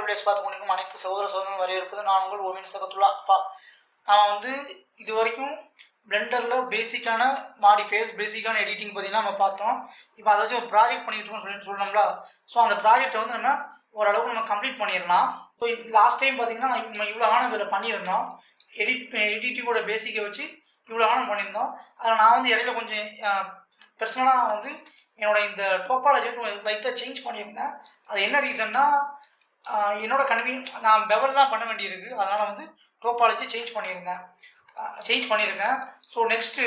Videos பார்த்து கொண்டிருக்கும் அனைத்து சகோதர சகோதரர்களும் வரவேற்பது நான் உங்கள் ஓவியன் சகத்துல்லா. நான் வந்து இது வரைக்கும் பிளெண்டரில் பேசிக்கான மாடிஃபையர்ஸ் பேசிக்கான எடிட்டிங் பார்த்தீங்கன்னா நம்ம பார்த்தோம். இப்போ அதை வச்சு ஒரு ப்ராஜெக்ட் பண்ணிட்டு இருக்கோம்னு சொல்லணும்ல. ஸோ அந்த ப்ராஜெக்டை வந்து நம்ம ஓரளவுக்கு நம்ம கம்ப்ளீட் பண்ணிடலாம். ஸோ லாஸ்ட் டைம் பார்த்தீங்கன்னா நம்ம இவ்வளோ ஆனம் இதில் பண்ணியிருந்தோம். எடிட்டிங்கோட பேசிக்கை வச்சு இவ்வளோ ஆனம் பண்ணியிருந்தோம். அதில் நான் வந்து இடையில கொஞ்சம் பர்சனலாக நான் வந்து என்னோட இந்த டோப்பாலஜி லைட்டாக சேஞ்ச் பண்ணியிருந்தேன். அது என்ன ரீசன்னா என்னோட நான் பெவல் தான் பண்ண வேண்டியிருக்கு. அதனால் வந்து டோப்பாலஜி சேஞ்ச் பண்ணியிருக்கேன். ஸோ நெக்ஸ்ட்டு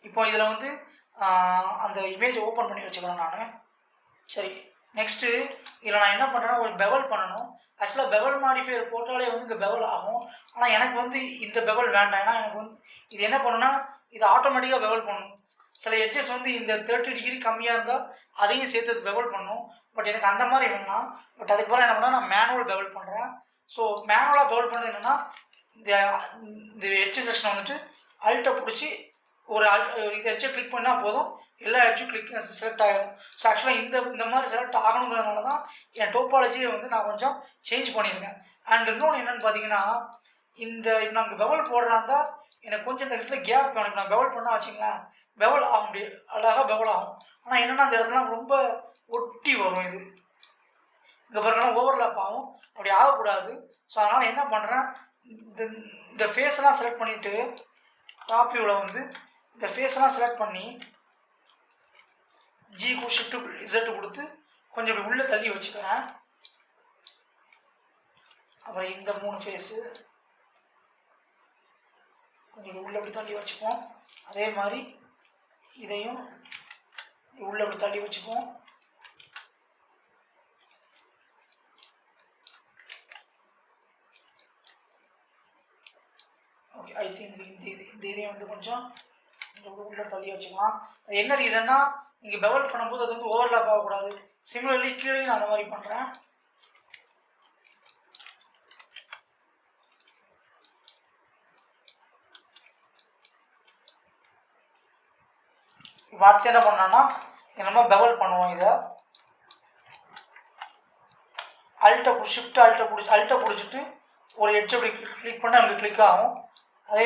இப்போ இதில் வந்து அந்த இமேஜை ஓப்பன் பண்ணி வச்சுக்கிறேன் நான். சரி, நெக்ஸ்ட்டு இதில் நான் என்ன பண்ணுறேன்னா ஒரு பெவல் பண்ணணும். ஆக்சுவலாக பெவல் மாடிஃபையர் போட்டாலே வந்து இங்கே பெவல் ஆகும். ஆனால் எனக்கு வந்து இந்த பெவல் வேண்டாம். ஏன்னா எனக்கு வந்து இது என்ன பண்ணுன்னா இது ஆட்டோமேட்டிக்காக பெவல் பண்ணணும். சில எட்ஜஸ் வந்து இந்த 30 டிகிரி கம்மியாக இருந்தால் அதையும் சேர்த்து பெவல் பண்ணும். பட் எனக்கு அந்த மாதிரி வேணாம். பட் அதுக்கு பதிலாக என்ன பண்ணால் நான் மேனுவல் பெவல் பண்ணுறேன். ஸோ மேனுவலாக பெவல் பண்ணுறது என்னென்னா இந்த எட்ஜ் செக்ஷனை வந்துட்டு அல்ட்டை பிடிச்சி ஒரு இது எட்ஜை கிளிக் பண்ணால் போதும், எல்லா எட்ஜும் செலக்ட் ஆகிடும். ஸோ ஆக்சுவலாக இந்த மாதிரி செலக்ட் ஆகணுங்கிறதுனால தான் என் டோப்பாலஜியை வந்து நான் கொஞ்சம் சேஞ்ச் பண்ணியிருக்கேன். அண்ட் இன்னொன்று என்னென்னு பார்த்தீங்கன்னா இப்போ நமக்கு பெவல் போடுறாந்தா எனக்கு கொஞ்சம் இந்த இடத்துல கேப் வேணும். நான் பெவல் பண்ணால் வச்சிங்களேன் பெவல் ஆக முடியும், அழகாக பெவல் ஆகும். ஆனால் என்னென்னா அந்த இடத்துலாம் ரொம்ப ஒட்டி வரும். இது இங்கே பாருங்கன்னா ஓவர்லாப் ஆகும், அப்படி ஆகக்கூடாது. ஸோ அதனால் என்ன பண்ணுறேன், இந்த ஃபேஸ்லாம் செலக்ட் பண்ணிவிட்டு டாப் வியூவில் வந்து இந்த ஃபேஸ்லாம் செலக்ட் பண்ணி ஜிக்கு ஷிஃப்ட் இசட்டு கொடுத்து கொஞ்சம் இப்படி உள்ளே தள்ளி வச்சுக்கிறேன். அப்புறம் இந்த 3 ஃபேஸு கொஞ்சம் உள்ளே அப்படி தள்ளி வச்சுப்போம். அதே மாதிரி இதையும் உள்ளே அப்படி தள்ளி வச்சுப்போம். ஓகே, ஐ திங்க் இந்த இதையும் வந்து கொஞ்சம் உள்ளே தள்ளி வச்சுக்கலாம். அது என்ன ரீசன்னா நீங்கள் பெவல் பண்ணும்போது அது வந்து ஓவர்லாப் ஆகக்கூடாது. சிமிலர்லி கீழே நான் அந்த மாதிரி பண்ணுறேன். இப்போ அடுத்து என்ன பண்ணோன்னா நம்ம பெவல் பண்ணுவோம். இதை அல்ட்டை பிடிச்சிட்டு ஒரு எட்ஜ் அப்படி கிளிக் பண்ணால் நமக்கு கிளிக் ஆகும். அதே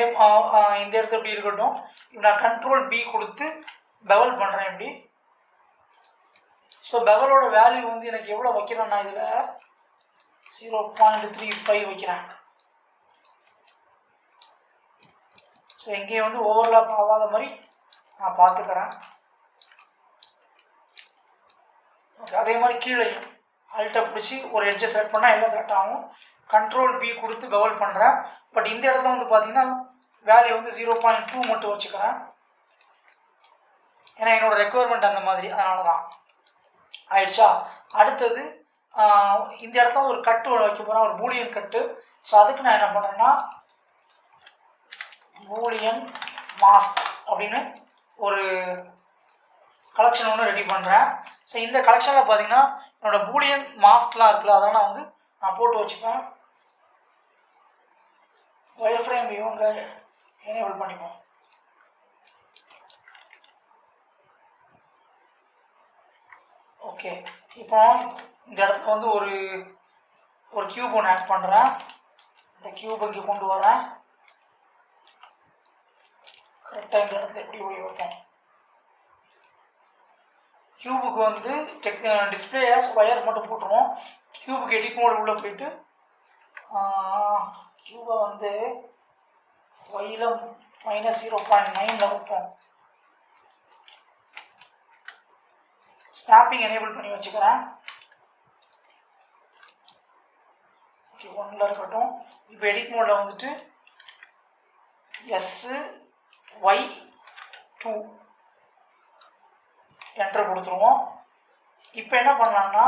இந்த இடத்துல எப்படி இருக்கட்டும். இப்போ நான் கண்ட்ரோல் B கொடுத்து பெவல் பண்ணுறேன் இப்படி. ஸோ பெவலோட வேல்யூ வந்து எனக்கு எவ்வளோ வைக்கிறேன்னா இதில் 0.35 வைக்கிறேன். ஸோ எங்கேயும் வந்து ஓவர்லாப் ஆகாத மாதிரி நான் பார்த்துக்கிறேன். ஓகே, அதே மாதிரி கீழேயும் அல்ட்டை பிடிச்சி ஒரு எட்ஜை செலக்ட் பண்ணால் எல்லாம் செலக்ட் ஆகும். கண்ட்ரோல் B கொடுத்து பெவல் பண்ணுறேன். பட் இந்த இடத்துல வந்து பார்த்தீங்கன்னா வேல்யூ வந்து 0.2 மட்டும் வச்சுக்கிறேன். ஏன்னா என்னோடய ரெக்குவயர்மெண்ட் அந்த மாதிரி, அதனால தான் ஆயிடுச்சா. அடுத்தது இந்த இடத்துல ஒரு கட்டு வைக்க போகிறேன், ஒரு பூலியன் கட்டு. ஸோ அதுக்கு நான் என்ன பண்ணுறேன்னா பூலியன் மாஸ்க் அப்படின்னு ஒரு கலெக்ஷன் ஒன்று ரெடி பண்ணுறேன். ஸோ இந்த கலெக்ஷனில் பார்த்தீங்கன்னா என்னோடய பூலியன் மாஸ்க்லாம் இருக்குல்ல, அதெல்லாம் நான் போட்டு வச்சுப்பேன். ஒயர் ஃப்ரேம் இவங்க எனேபிள் பண்ணிப்போம். ஓகே, இப்போ இந்த இடத்துல வந்து ஒரு கியூப் ஒன்று ஆட் பண்ணுறேன். இந்த கியூப் இங்கே கொண்டு வரேன். கரெக்டாக இந்த இடத்துல எப்படி ஒளி வைப்போம். கியூபுக்கு வந்து டிஸ்பிளே ஆஸ் ஒயர் மட்டும் போட்டுருவோம். கியூபுக்கு எடிட் மோடு உள்ளே போயிட்டு கியூபை வந்து ஒயில் -0.9 வைப்போம். ஸ்னாப்பிங் எனேபிள் பண்ணி வச்சுக்கிறேன். ஓகே, 1ல் இருக்கட்டும். இப்போ எடிட் மோடில் வந்துட்டு SY2 என்டர் கொடுத்துருவோம். இப்போ என்ன பண்ணலான்னா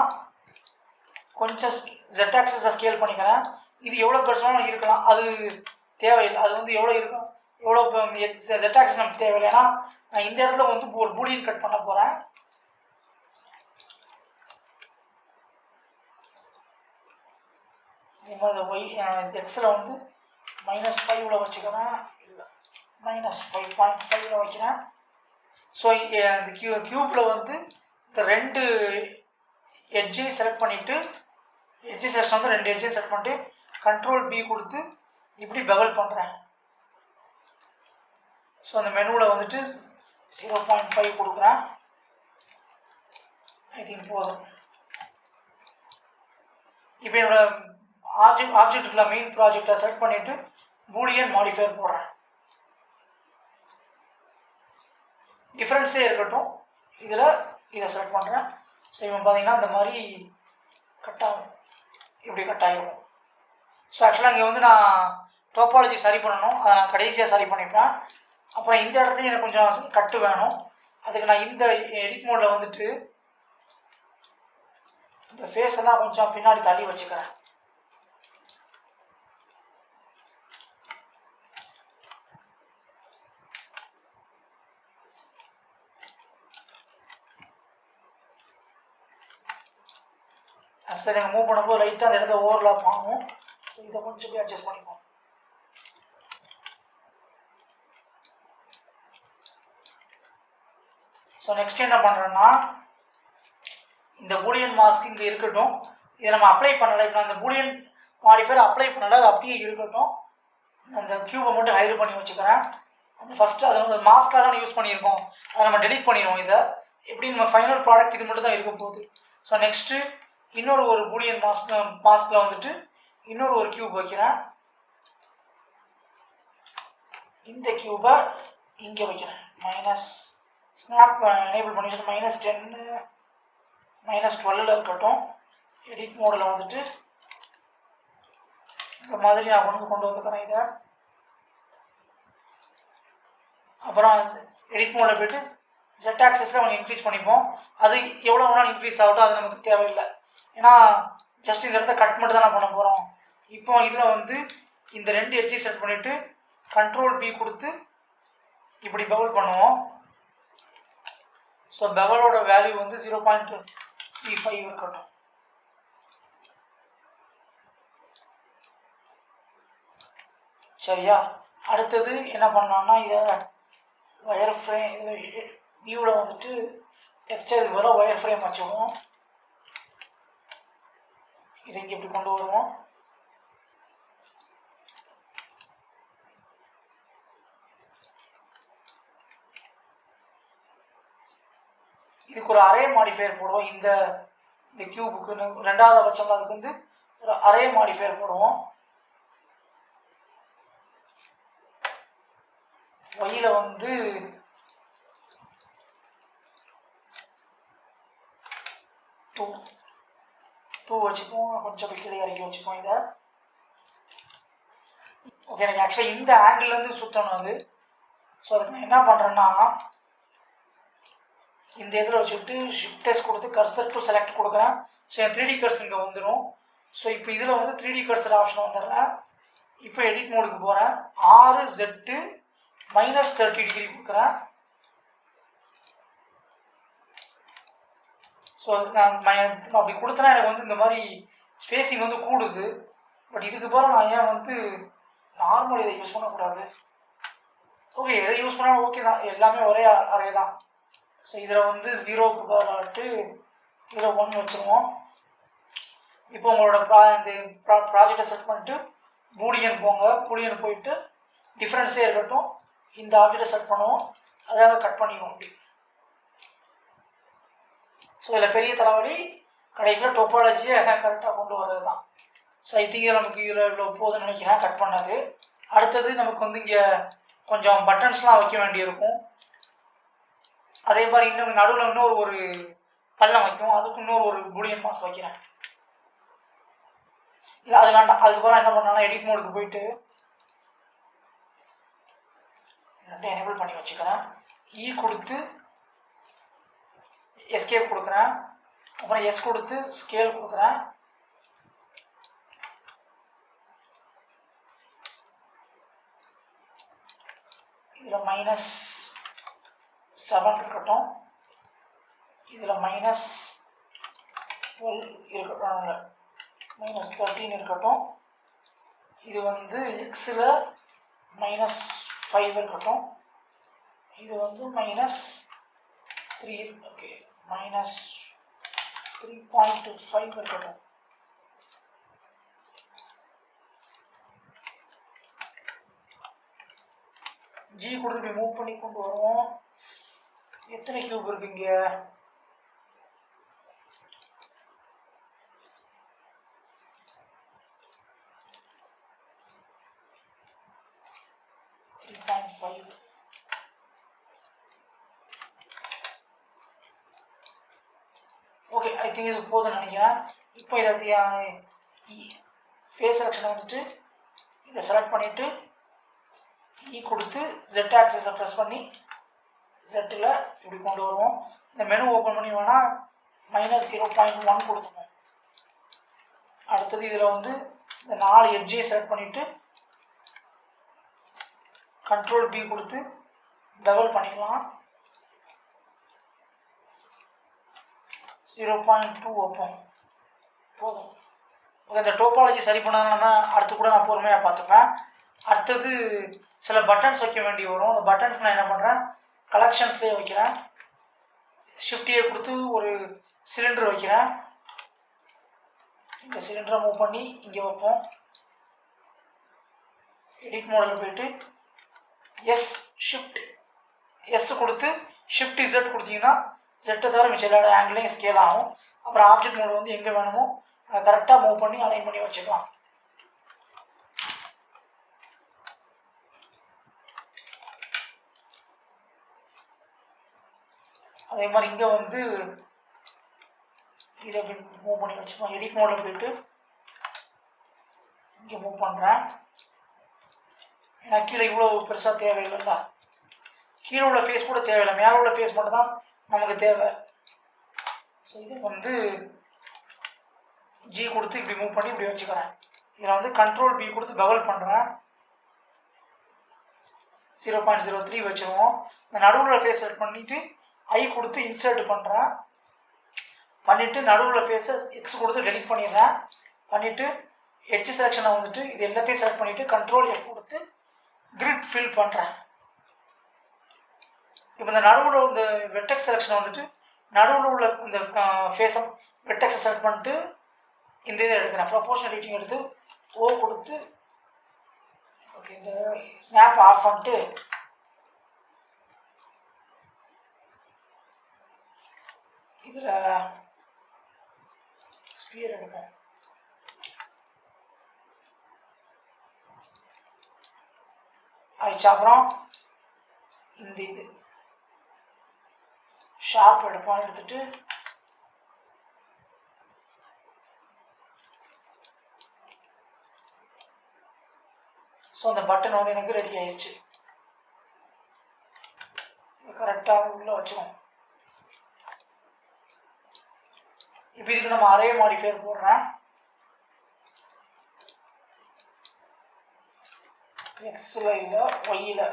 கொஞ்சம் Z ஆக்சஸை ஸ்கேல் பண்ணிக்கிறேன். இது எவ்வளோ பெருசாலும் இருக்கலாம், அது தேவையில்லை. அது வந்து எவ்வளோ இருக்கும், எவ்வளோ Z ஆக்சஸ் நமக்கு தேவையில்லை. ஏன்னா நான் இந்த இடத்துல வந்து ஒரு பூலியன் கட் பண்ண போகிறேன். இதே மாதிரி எக்ஸில் வந்து -5ல் வச்சுக்கிறேன், இல்லை -5.5ல் வைக்கிறேன். ஸோ இந்த கியூப்பில் வந்து இந்த 2 எட்ஜையும் செலக்ட் பண்ணிவிட்டு எட்ஜ் செலக்ஷன் வந்து 2 எட்ஜையும் செலக்ட் பண்ணிட்டு கண்ட்ரோல் பி கொடுத்து இப்படி பெவல் பண்ணுறேன். ஸோ அந்த மெனுவில் வந்துட்டு 0.5 கொடுக்குறேன். ஐ திங்க் போதும். இப்போ என்னோட ஆப்ஜெக்ட் இருக்குல்ல மெயின் ப்ராஜெக்டை செலக்ட் பண்ணிவிட்டு பூலியன் மாடிஃபையர் போடுறேன். டிஃப்ரென்ஸே இருக்கட்டும், இதில் இதை செலக்ட் பண்ணுறேன். ஸோ இவன் பார்த்தீங்கன்னா இந்த மாதிரி கட் ஆகும், இப்படி கட் ஆகிடும். ஸோ ஆக்சுவலாக இங்கே வந்து நான் டோபாலஜி சரி பண்ணணும், அதை நான் கடைசியாக சரி பண்ணிப்பேன். அப்புறம் இந்த இடத்துலையும் எனக்கு கொஞ்சம் கட்டு வேணும். அதுக்கு நான் இந்த எடிட் மோடில் வந்துட்டு இந்த ஃபேஸ் எல்லாம் கொஞ்சம் பின்னாடி தள்ளி வச்சுக்கிறேன். ஆக்சுவலாக நீங்கள் மூவ் பண்ணும்போது லைட்டாக அந்த இடத்துல ஓவர்லாப் ஆகும். ஸோ இதை கொஞ்சம் போய் அட்ஜஸ்ட் பண்ணிப்போம். ஸோ நெக்ஸ்ட் என்ன பண்ணுறேன்னா, இந்த பூலியன் மாஸ்க் இங்கே இருக்கட்டும். இதை நம்ம அப்ளை பண்ணலை. இப்போ நான் இந்த பூலியன் மாடிஃபையர் அப்ளை பண்ணலை, அது அப்படியே இருக்கட்டும். அந்த க்யூபை மட்டும் ஹைடு பண்ணி வச்சுக்கிறேன். அந்த ஃபஸ்ட்டு அது வந்து மாஸ்க்காக தான் யூஸ் பண்ணியிருக்கோம், அதை நம்ம டெலிட் பண்ணிடுவோம். இதை எப்படி நம்ம ஃபைனல் ப்ராடக்ட் இது மட்டும் தான் இருக்க போகுது. ஸோ நெக்ஸ்ட்டு இன்னொரு ஒரு பூலியன் மாஸ்கில் வந்துட்டு இன்னொரு ஒரு க்யூப் வைக்கிறேன். இந்த க்யூபை இங்கே வைக்கிறேன். மைனஸ் ஸ்னாப் எனேபிள் பண்ணிட்டு -10 -12 இருக்கட்டும். எடிட் மோடில் வந்துட்டு இந்த மாதிரி நான் கொண்டு வந்துக்கிறேன் இதை. அப்புறம் எடிட் மோடில் போய்ட்டு Z ஆக்சஸில் கொஞ்சம் இன்க்ரீஸ் பண்ணிப்போம். அது எவ்வளோ வேணாலும் இன்க்ரீஸ் ஆகட்டும், அது நமக்கு தேவையில்லை. ஏன்னா ஜஸ்ட் இந்த இடத்த கட் மட்டும் தான் பண்ண போகிறோம். இப்போ இதில் வந்து இந்த 2 எட்ஜையும் செட் பண்ணிவிட்டு கண்ட்ரோல் பி கொடுத்து இப்படி பெவல் பண்ணுவோம். ஸோ பெவலோட வேல்யூ வந்து 0.35 இருக்கட்டும். சரியா? அடுத்தது என்ன பண்ணலாம்னா, இதை ஒயர் ஃப்ரேம் இதில் வியூவில் வந்துட்டு டெக்ஸ்சருக்கு பதிலாக ஒயர் ஃப்ரேம் வச்சுக்குவோம். இதை இங்கே இப்படி கொண்டு வருவோம். இதுக்கு ஒரு அரே மாடிஃபையர் போடுவோம். இந்த கியூபுக்கு ரெண்டாவது பட்சம் அதுக்கு வந்து ஒரு அரே மாடிஃபையர் போடுவோம். ஒயில வந்து டூ வச்சுப்போம். கொஞ்சம் கீழே இறக்கி வச்சுப்போம் இதை. ஓகே, எனக்கு ஆக்சுவலாக இந்த ஆங்கிள்லேருந்து சுற்றணும் அது. ஸோ அதுக்கு நான் என்ன பண்ணுறேன்னா, இந்த இதில் வச்சுட்டு ஷிஃப்ட் எஸ் கொடுத்து கர்சர் டு செலக்ட் கொடுக்குறேன். ஸோ என் 3D கர்சர் இங்கே வந்துடும். ஸோ இப்போ இதில் வந்து 3D கர்சர் ஆப்ஷன் வந்துடுறேன். இப்போ எடிட் மோடுக்கு போகிறேன். 6Z -30 டிகிரி கொடுக்குறேன். ஸோ நான் அப்படி கொடுத்தனா எனக்கு வந்து இந்த மாதிரி ஸ்பேசிங் வந்து கூடுது. பட் இதுக்கு பிறகு நான் ஏன் வந்து நார்மல் இதை யூஸ் பண்ணக்கூடாது? ஓகே, எதை யூஸ் பண்ணாலும் ஓகே தான், எல்லாமே ஒரே அரே தான். ஸோ இதில் வந்து 0க்கு பதிலாட்டு இதில் 1 வச்சுருவோம். இப்போ உங்களோட இந்த ப்ராஜெக்டை செட் பண்ணிட்டு பூலியன் போங்க. பூலியன் போயிட்டு டிஃப்ரென்ஸே இருக்கட்டும், இந்த ஆப்ஜெக்டை செட் பண்ணுவோம், அதாக கட் பண்ணிடுவோம் அப்படி. ஸோ இதில் பெரிய தலைவலி கடைசியில் டோபாலஜியை கரெக்டாக கொண்டு வர்றது தான். ஸோ ஐ திங்க் நமக்கு இதில் இவ்வளோ போதுன்னு நினைக்கிறேன் கட் பண்ணது. அடுத்தது நமக்கு வந்து இங்கே கொஞ்சம் பட்டன்ஸ்லாம் வைக்க வேண்டியிருக்கும். அதே மாதிரி இன்னும் நடுவில் இன்னொரு ஒரு பள்ளம் வைக்கும், அதுக்கு இன்னொரு ஒரு பூலியன் மாஸ் வைக்கிறேன். இல்லை அது வேண்டாம். அதுக்கப்புறம் என்ன பண்ணாலும் எடிட் மோடுக்கு போயிட்டு ரெண்டையும் எனேபிள் பண்ணி வச்சுக்கிறேன். இ கொடுத்து எஸ்கேப் கொடுக்குறேன். அப்புறம் எஸ் கொடுத்து ஸ்கேல் கொடுக்குறேன். இதில் -7 இருக்கட்டும், இதில் -12 இருக்கட்டும், -13 இருக்கட்டும். இது வந்து எக்ஸில் -5 இருக்கட்டும். இது வந்து -3 ஓகே -3.5 இருக்கட்டும். ஜி கொடுத்து இப்படி மூவ் பண்ணி கொண்டு வருவோம். எத்தனை கியூப் இருக்கு இங்க? ஓகே, ஐ திங்க் இது போதும்னு நினைக்கிறேன். இப்போ இதை ஃபேஸ் செலெக்ஷனை வந்துட்டு இதை செலக்ட் பண்ணிவிட்டு இ கொடுத்து ஜெட் ஆக்சஸை ப்ரெஸ் பண்ணி ஜெட்டில் இப்படி கொண்டு வருவோம். இந்த மெனு ஓப்பன் பண்ணி வேணால் -0.1 கொடுத்துப்போம். அடுத்தது இதில் வந்து இந்த 4 எட்ஜையை செலக்ட் பண்ணிவிட்டு கண்ட்ரோல் பி கொடுத்து பெவல் பண்ணிக்கலாம். 0.2 வைப்போம். போதும். இந்த டோபாலஜி சரி பண்ணாங்கன்னா அடுத்து கூட நான் பொறுமையாக பார்த்துப்பேன். அடுத்தது சில பட்டன்ஸ் வைக்க வேண்டி வரும். அந்த பட்டன்ஸ் நான் என்ன பண்ணுறேன், கலெக்ஷன்ஸ்லேயே வைக்கிறேன். ஷிஃப்டியை கொடுத்து ஒரு சிலிண்டர் வைக்கிறேன். இந்த சிலிண்டரை மூவ் பண்ணி இங்கே வைப்போம். எடிட் மோடில் போயிட்டு எஸ் கொடுத்து ஷிஃப்ட் இசட் கொடுத்தீங்கன்னா செட்டை தவிர மிச்சம் எல்லா ஆங்கிளையும் ஸ்கேல் ஆகும். அப்புறம் ஆப்ஜெக்ட் மோடு வந்து எங்கே வேணுமோ அதை கரெக்டாக மூவ் பண்ணி அலைன் பண்ணி வச்சுக்கலாம். அதே மாதிரி இங்கே வந்து இதை மூவ் பண்ணி வச்சுக்கலாம். எடிட் மோடில் போயிட்டு இங்கே மூவ் பண்ணுறேன். ஏன்னா கீழே இவ்வளோ பெருசாக தேவையில்லைல்ல, கீழே உள்ள ஃபேஸ் கூட தேவையில்லை, மேலே உள்ள ஃபேஸ் மட்டும் தான் நமக்கு தேவை. ஸோ இதை வந்து ஜி கொடுத்து இப்படி மூவ் பண்ணி இப்படி வச்சுக்கிறேன். இதில் வந்து கண்ட்ரோல் பி கொடுத்து பெவல் பண்ணுறேன். 0.03 வச்சுருவோம். இந்த நடுவில் ஃபேஸ் செட் பண்ணிவிட்டு ஐ கொடுத்து இன்சர்ட் பண்ணுறேன். பண்ணிவிட்டு நடுவில் ஃபேஸை எக்ஸ் கொடுத்து டெலிட் பண்ணிடுறேன். பண்ணிவிட்டு எட்ஜ் செலெக்ஷனை வந்துட்டு இது எல்லாத்தையும் செலக்ட் பண்ணிவிட்டு கண்ட்ரோல் எஃப் கொடுத்து கிரிட் ஃபில் பண்ணுறேன். இப்போ இந்த நடுவில் இந்த வெட்டெக்ஸ் செலெக்ஷனை வந்துட்டு நடுவில் உள்ள இந்த ஃபேஸை வெட்டெக்ஸை செலக்ட் பண்ணிட்டு இந்த இதை எடுக்கிறேன். ப்ரொபோர்ஷனல் ரீட்டிங் எடுத்து ஓ கொடுத்து ஓகே இந்த ஸ்னாப் ஆஃப் பண்ணிட்டு இதில் ஸ்பியர் எடுப்போம். ஆயிடுச்சு. அப்புறம் இந்த இது ஷார்ப் எடுப்போம். எடுத்துட்டு ஸோ அந்த பட்டன் வந்து எனக்கு ரெடி ஆயிடுச்சு. கரெக்டாக உள்ள வச்சுக்கோம். இப்போ இதுக்கு நம்ம அரே மாடிஃபையர் போடுறேன். எக்ஸில் இல்லை ஒய்யில்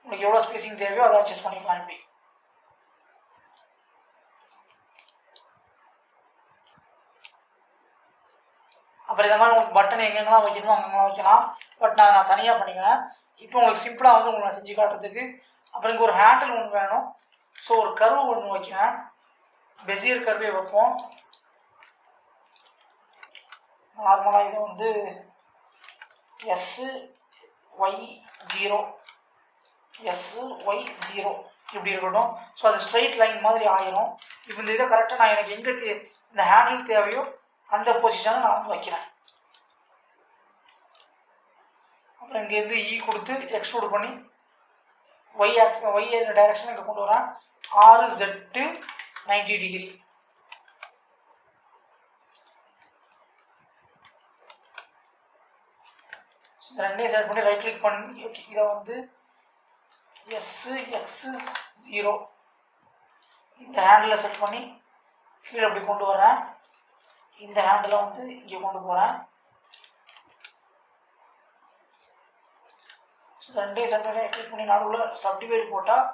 உங்களுக்கு எவ்வளோ ஸ்பேசிங் தேவையோ அதை அட்ஜஸ்ட் பண்ணிக்கலாம். இப்படி அப்புறம் இந்த மாதிரி உங்களுக்கு பட்டன் எங்கெங்கெல்லாம் வைக்கணுமோ அங்கெல்லாம் வைக்கலாம். பட் நான் தனியாக பண்ணிக்கிறேன். இப்போ உங்களுக்கு சிம்பிளாக வந்து உங்களை செஞ்சு காட்டுறதுக்கு. அப்புறம் இங்கே ஒரு ஹேண்டில் ஒன்று வேணும். ஸோ ஒரு கர்வு ஒன்று வைக்கிறேன். பெசியர் கர்வே வைப்போம். நார்மலாக இதை வந்து SY0 இப்படி இருக்கட்டும். ஸோ அது ஸ்ட்ரைட் லைன் மாதிரி ஆயிரும். இப்போ இந்த இதை கரெக்டாக நான் எனக்கு எங்கே இந்த ஹேண்டில் தேவையோ அந்த பொசிஷனை நான் வந்து வைக்கிறேன். அப்புறம் இங்கேருந்து இ கொடுத்து எக்ஸ்ட்ரூட் பண்ணி ஒய் டைரக்ஷன் இங்கே கொண்டு வரேன். 6Z 90 degree. இந்த ரெண்டையும் செலக்ட் பண்ணி ரைட் கிளிக் பண்ணி ஓகே இதை வந்து SX0 இந்த ஹேண்டில் செட் பண்ணி கீழே அப்படி கொண்டு வரேன். இந்த ஹேண்டில் வந்து இங்கே கொண்டு போகிறேன். ஸோ ரெண்டையும் செட் பண்ணி கிளிக் பண்ணி நடுவில் சப்டிவைட் போட்டால்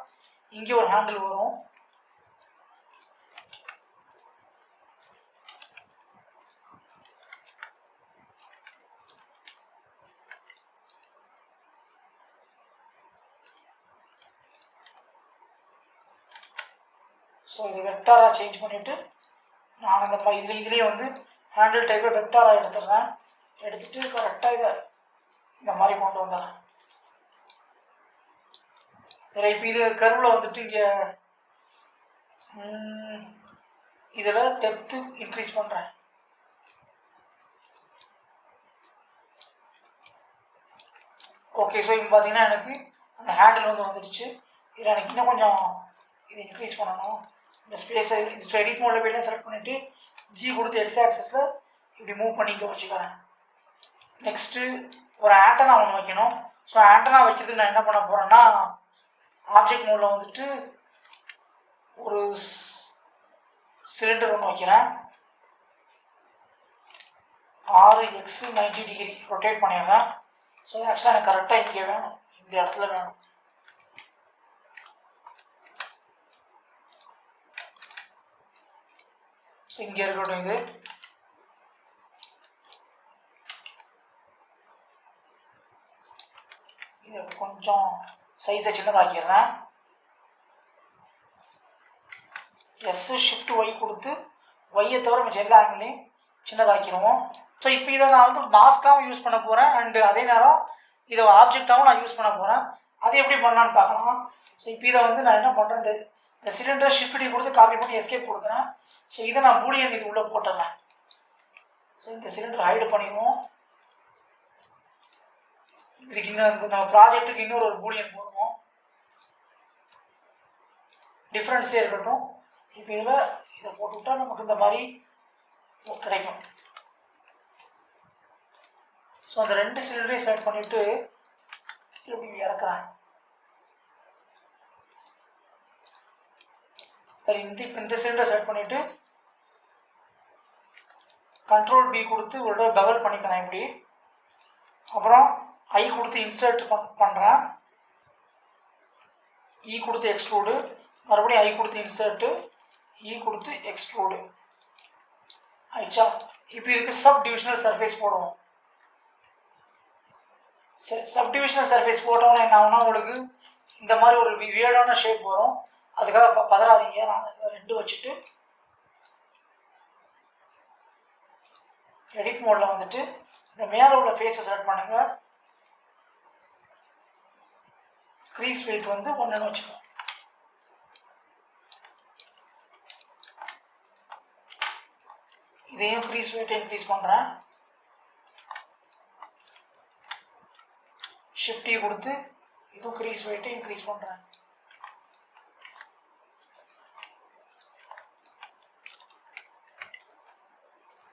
இங்கே ஒரு ஹேண்டில் வரும். ஸோ இது வெக்டாராக சேஞ்ச் பண்ணிவிட்டு நான் அந்த இதுலேயே வந்து ஹேண்டில் டைப்பை வெக்டாராக எடுத்துடுறேன். எடுத்துகிட்டு கரெக்டாக இதை இந்த மாதிரி கொண்டு வந்துடுறேன். சரி, இப்போ இது கர்வில் வந்துட்டு இங்கே இதில் டெப்த்து இன்க்ரீஸ் பண்ணுறேன். ஓகே, ஸோ இப்போ பார்த்தீங்கன்னா எனக்கு அந்த ஹேண்டில் வந்து வந்துடுச்சு. இதில் எனக்கு இன்னும் கொஞ்சம் இது இன்க்ரீஸ் பண்ணணும். இந்த ஸ்பேஸை இது எடிட் மோடில் போய்லாம் செலக்ட் பண்ணிவிட்டு ஜி கொடுத்து எக்ஸ் ஆக்சஸில் இப்படி மூவ் பண்ணிக்க வச்சுக்கிறேன். நெக்ஸ்ட்டு ஒரு ஆண்டனா ஒன்று வைக்கணும். ஸோ ஆண்டனா வைக்கிறதுக்கு நான் என்ன பண்ண போகிறேன்னா, ஆப்ஜெக்ட் மோடில் வந்துட்டு ஒரு சிலிண்டர் ஒன்று வைக்கிறேன். 6x 90 டிகிரி ரொட்டேட் பண்ணிடுறேன். ஸோ ஆக்சுவலாக எனக்கு கரெக்டாக இங்கே வேணும், இந்த இடத்துல வேணும். ஸோ இங்கே இருக்கட்டும். இது கொஞ்சம் சைஸை சின்னதாக்கிடுறேன். எஸ் ஷிஃப்ட் ஒய் கொடுத்து ஒய்யை தவிர மிச்சம் எல்லா ஆங்கிலையும் சின்னதாக்கிடுவோம். ஸோ இப்போ இதை நான் வந்து மாஸ்காகவும் யூஸ் பண்ண போகிறேன், அண்டு அதே நேரம் இதை ஆப்ஜெக்டாகவும் நான் யூஸ் பண்ண போகிறேன். அது எப்படி பண்ணலான்னு பார்க்கலாம். ஸோ இப்போ இதை வந்து நான் என்ன பண்ணுறேன், இந்த சிலிண்டரை ஷிஃப்ட் டி கொடுத்து காப்பி பண்ணி எஸ்கேப் கொடுக்குறேன். ஸோ இதை நான் பூலியன் இது உள்ளே போட்டுறேன். ஸோ இந்த சிலிண்டர் ஹைடு பண்ணிடுவோம். இதுக்கு இன்னும் நம்ம ப்ராஜெக்ட்டுக்கு இன்னொரு பூலியன் போடுவோம், டிஃப்ரென்ஸே இருக்கட்டும். இப்போ இதில் இதை போட்டுவிட்டா நமக்கு இந்த மாதிரி கிடைக்கும். ஸோ அந்த ரெண்டு சிலிண்டரையும் செலக்ட் பண்ணிவிட்டு இப்படி இறக்குறேன். சரி, இந்த சிலிண்டரை செலக்ட் பண்ணிவிட்டு கண்ட்ரோல் பி கொடுத்து ஒரு தடவை பெவல் பண்ணிக்கிறேன் இப்படி. அப்புறம் ஐ கொடுத்து இன்சர்ட் பண்ணுறேன், இ கொடுத்து எக்ஸ்ட்ரூடு, மறுபடியும் ஐ கொடுத்து இன்சர்ட்டு, இ கொடுத்து எக்ஸ்ட்ரூடு ஆயிடுச்சா. இப்போ இதுக்கு சப் டிவிஷனல் சர்ஃபேஸ் போடுவோம். சரி, சப் டிவிஷனல் சர்ஃபேஸ் போட்டோன்னா என்ன ஆகுனா உங்களுக்கு இந்த மாதிரி ஒரு வியர்டான ஷேப் வரும். அதுக்காக பதறாதீங்க, நான் 2 வச்சுட்டு எடிட் மோடில் வந்துட்டு இந்த மேலே உள்ள ஃபேஸை செலக்ட் பண்ணுங்க. க்ரீஸ் வெயிட் வந்து 1ன்னு வச்சுக்கோங்க. இதையும் க்ரீஸ் வெயிட்டை இன்க்ரீஸ் பண்ணுறேன். ஷிஃப்ட் கொடுத்து இதுவும் க்ரீஸ் வெயிட்டை இன்க்ரீஸ் பண்ணுறேன்.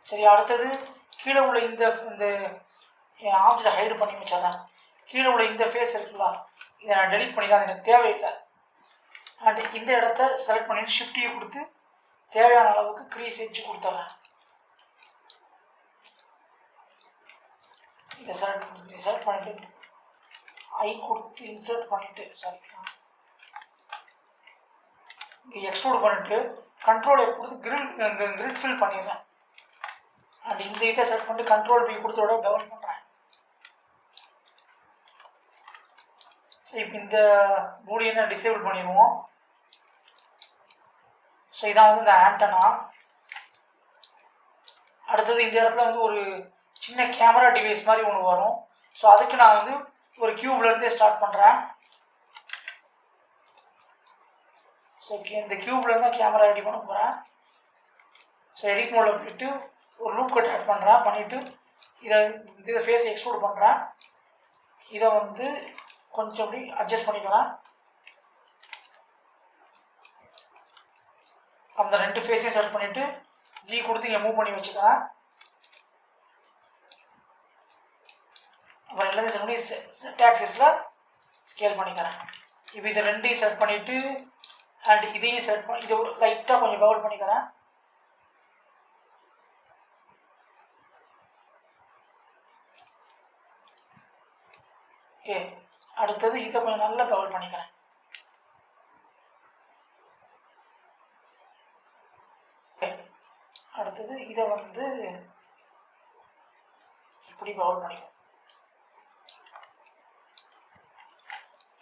சரி, அடுத்தது கீழே உள்ள இந்த ஆப்ஜெக்டை ஹைடு பண்ணி வச்சாதான் கீழே உள்ள இந்த ஃபேஸ் இருக்குல்ல, இதை நான் டெலிட் பண்ணிக்கலாம், எனக்கு தேவையில்லை. அண்ட் இந்த இடத்த செலக்ட் பண்ணிட்டு ஷிஃப்டியை கொடுத்து தேவையான அளவுக்கு க்ரீஸ் எட்ஜ் கொடுத்துட்றேன். இதை செலக்ட் பண்ணிட்டு ஐ கொடுத்து இன்சர்ட் பண்ணிட்டு இங்கே எக்ஸ்ட்ரூட் பண்ணிட்டு கண்ட்ரோல் எஃப் கொடுத்து கிரிட் ஃபில் பண்ணிடுறேன். அண்ட் இந்த இதை செலக்ட் பண்ணிட்டு கண்ட்ரோல் பி கொடுத்தோட டவுன் பண்ணுறேன். ஸோ இப்போ இந்த பூலியனை டிசேபிள் பண்ணிடுவோம். ஸோ இதான் வந்து இந்த ஆண்டனா. அடுத்தது இந்த இடத்துல வந்து ஒரு சின்ன கேமரா டிவைஸ் மாதிரி ஒன்று வரும். ஸோ அதுக்கு நான் வந்து ஒரு கியூப்லேருந்தே ஸ்டார்ட் பண்ணுறேன். ஸோ இந்த கியூப்லேருந்து தான் கேமரா ரெடி பண்ண போகிறேன். ஸோ எடிட் மோடில் போயிட்டு ஒரு லூப் கட் ஆட் பண்ணுறேன். பண்ணிவிட்டு இதை ஃபேஸ் எக்ஸ்ட்ரூட் பண்ணுறேன். இதை வந்து கொஞ்சம் அப்படி அட்ஜஸ்ட் பண்ணிக்கலாம். அந்த 2 ஃபேஸையும் செலக்ட் பண்ணிவிட்டு ஜி கொடுத்து இங்கே மூவ் பண்ணி வச்சுக்கிறேன். அப்புறம் எல்லாத்தையும் செலக்ட் பண்ணி செட் ஆக்சிஸில் ஸ்கேல் பண்ணிக்கிறேன். இப்போ இதை 2ஐயும் செலக்ட் பண்ணிவிட்டு அண்ட் இதையும் செலக்ட் பண்ணி இதை லைட்டாக கொஞ்சம் பவுல் பண்ணிக்கிறேன். ஓகே, அடுத்தது இதை கொஞ்சம் நல்லா பவுல் பண்ணிக்கிறேன். அடுத்தது இதை வந்து இப்படி பவுல் பண்ணிக்கும்.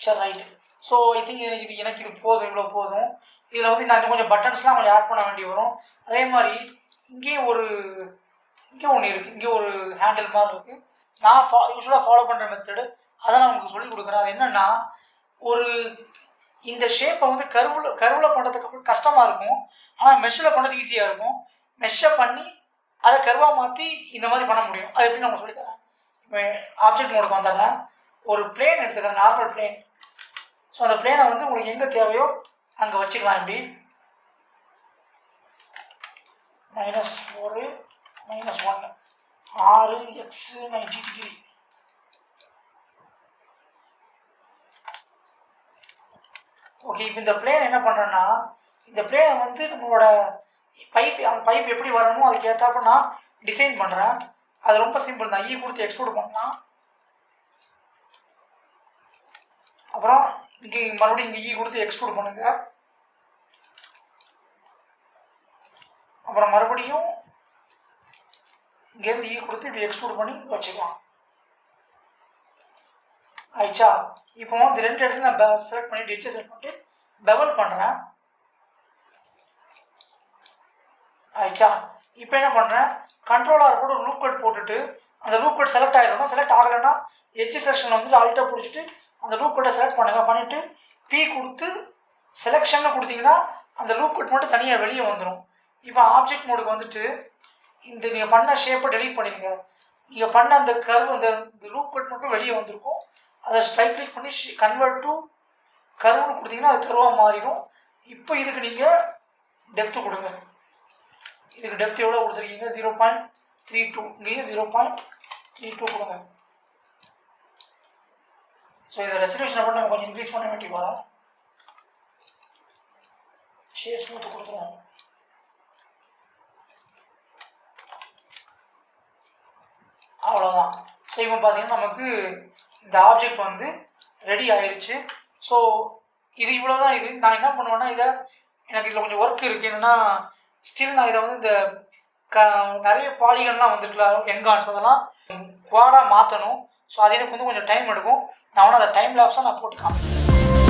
சரி, ரைட். ஸோ ஐ திங்க் எனக்கு இது போதும், இவ்வளோ போதும். இதில் வந்து நான் கொஞ்சம் பட்டன்ஸ்லாம் கொஞ்சம் ஆட் பண்ண வேண்டி வரும். அதே மாதிரி இங்கே ஒன்று இருக்குது, இங்கே ஒரு ஹேண்டில் மாதிரி இருக்குது. நான் யூஸ்வலாக ஃபாலோ பண்ணுற மெத்தடு அதை நான் உங்களுக்கு சொல்லிக் கொடுக்குறேன். அது என்னென்னா, ஒரு இந்த ஷேப்பை வந்து கர்வில் பண்ணுறதுக்கு கஷ்டமாக இருக்கும், ஆனால் மெஷ்ஷில் பண்ணுறது ஈஸியாக இருக்கும். மெஷ்ஷை பண்ணி அதை கர்வாக மாற்றி இந்த மாதிரி பண்ண முடியும். அது எப்படி நான் சொல்லித்தரேன். இப்போ ஆப்ஜெக்ட் மோடுக்கு வந்துடுறேன். ஒரு பிளேன் எடுத்துக்கிறேன், நார்மல் பிளேன். ஸோ அந்த பிளேனை வந்து உங்களுக்கு எங்கே தேவையோ அங்கே வச்சுக்கலாம். இப்படி -4 -1 6x 90 டிகிரி. ஓகே, இப்போ இந்த பிளேன் என்ன பண்ணுறேன்னா, இந்த பிளேனை வந்து நம்மளோட அந்த பைப் எப்படி வரணுமோ அதுக்கு ஏற்றாப்ப நான் டிசைன் பண்ணுறேன். அது ரொம்ப சிம்பிள் தான். கொடுத்து எக்ஸ்ட்ரூட் பண்ணலாம். அப்புறம் இங்கே மறுபடியும் இங்கே கொடுத்து எக்ஸ்ட்ரூட் பண்ணுங்க. அப்புறம் மறுபடியும் இங்கேருந்து கொடுத்து இப்படி எக்ஸ்ட்ரூட் பண்ணி வச்சுக்கலாம். ஆயிடுச்சா? இப்போ வந்து 2 இடத்துல நான் செலக்ட் பண்ணிட்டு எட்ஜை செலக்ட் பண்ணிட்டு பெவல் பண்ணுறேன். ஆயிடுச்சா? இப்போ என்ன பண்ணுறேன், கண்ட்ரோலாக போட்டு ஒரு லூப் கட் போட்டுட்டு அந்த லூப் கட் செலக்ட் ஆகிடணும். செலக்ட் ஆகலைன்னா எட்ஜ் செலெக்ஷனில் வந்துட்டு ஆல்ட்டாக பிடிச்சிட்டு அந்த லூப் கட்டை செலக்ட் பண்ணுங்கள். பண்ணிவிட்டு பி கொடுத்து செலெக்ஷன்னு கொடுத்தீங்கன்னா அந்த லூப் கட் மட்டும் தனியாக வெளியே வந்துடும். இப்போ ஆப்ஜெக்ட் மோடுக்கு வந்துட்டு இந்த நீங்கள் பண்ண ஷேப்பை டெலீட் பண்ணிடுங்க. நீங்கள் பண்ண அந்த கர்வ் அந்த லூப் கட் மட்டும் வெளியே வந்திருக்கும். அதை ரைட் கிளிக் பண்ணி கன்வெர்ட் டு கர்வ்னு கொடுத்தீங்கன்னா அது கர்வாக மாறிடும். இப்போ இதுக்கு நீங்கள் டெப்த்து கொடுங்க. இதுக்கு டெப்த் எவ்வளோ கொடுத்துருக்கீங்க, 0.32. இங்கேயும் 0.32 கொடுங்க. ஸோ இதை ரெசல்யூஷனை பண்ணி நம்ம கொஞ்சம் இன்க்ரீஸ் பண்ண வேண்டி வரும். ஷேர் ஸ்மூத் கொடுத்துருவோம். அவ்வளோதான். ஸோ இப்போ பார்த்தீங்கன்னா நமக்கு இந்த ஆப்ஜெக்ட் வந்து ரெடி ஆயிடுச்சு. ஸோ இது இவ்வளோ தான். இது நான் என்ன பண்ணுவேன்னா, எனக்கு இதில் கொஞ்சம் ஒர்க் இருக்குது. என்னென்னா ஸ்டில் நான் இதை வந்து இந்த நிறைய பாலிகன்லாம் வந்துருக்கலாம், என்கான்ஸ் அதெல்லாம் குவாடாக மாற்றணும். ஸோ அது எனக்கு வந்து கொஞ்சம் டைம் எடுக்கும். நான் அதை டைம் லேப்ஸாக நான் போட்டு காமிக்கிறேன்.